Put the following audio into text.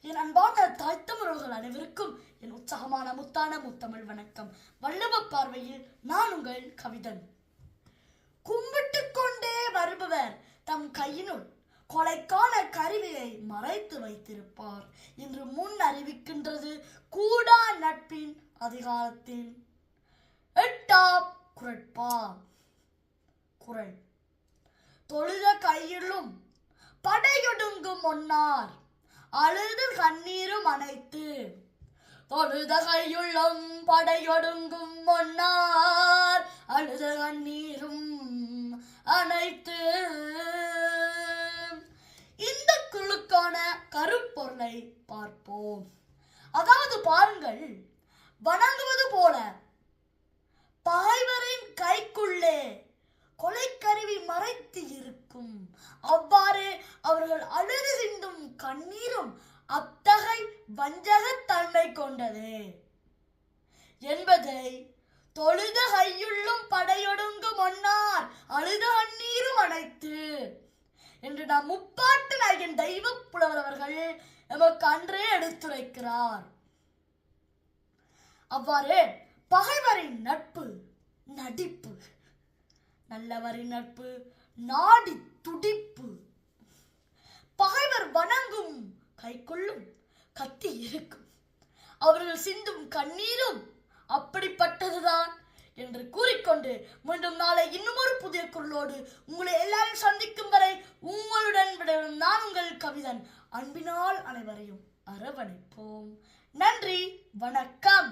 என் அன்பான தாய்த்தமிழர்கள் அனைவருக்கும் என் உற்சாகமான முத்தான முத்தமிழ் வணக்கம். வள்ளுவ பார்வையில் நான் உங்கள் கவிதன். கும்பிட்டு கொண்டே வருபவர் தம் கையினுள் கொலைக்கான கருவியை மறைத்து வைத்திருப்பார் என்று முன் அறிவிக்கின்றது கூடா நட்பின் அதிகாரத்தின் 8ஆம் குறட்பா. குறள்: தொழுத கையிலும் படையொடுங்கும் ஒன்னார் அழுது கண்ணீரும் அனைத்து. தொழுத கையுள்ளும் படையொடுங்கும் ஒன்னார் அழுத கண்ணீரும் அனைத்து. இந்த குழுக்கான கருப்பொருளை பார்ப்போம். அதாவது பாருங்கள், வணங்குவது போல பகைவரின் கைக்குள்ளே கொலைக்கருவி மறைத்து இருக்கும். அவ்வாறு அவர்கள் அழுது சிந்தும் கண்ணீரும் அத்தகை வஞ்சகத்தன்மை கொண்டது என்பதை தொழுத கையுள்ளும் படையொடுங்கும் ஒன்னார் அழுத கண்ணீரும் அனைத்து என்று நாம் முப்பாட்டு நாயகன் தெய்வ புலவர் அவர்கள் நமக்கு அன்றே எடுத்துரைக்கிறார். அவ்வாறு பகைவரின் நட்பு நடிப்பு, நல்லவரின் நட்பு நாடி துடிப்பு. பகைவர் வணங்கும் கைக்குள்ளும் கத்தி இருக்கும், அவர்கள் சிந்தும் கண்ணீரும் அப்படிப்பட்டதுதான் என்று கூறிக்கொண்டு மீண்டும் நாளை இன்னும் ஒரு புதிய குரலோடு உங்களை எல்லாரும் சந்திக்கும் வரை உங்களுடன் விடைபெறும் நான் உங்கள் கவிதன். அன்பினால் அனைவரையும் அரவணைப்போம். நன்றி, வணக்கம்.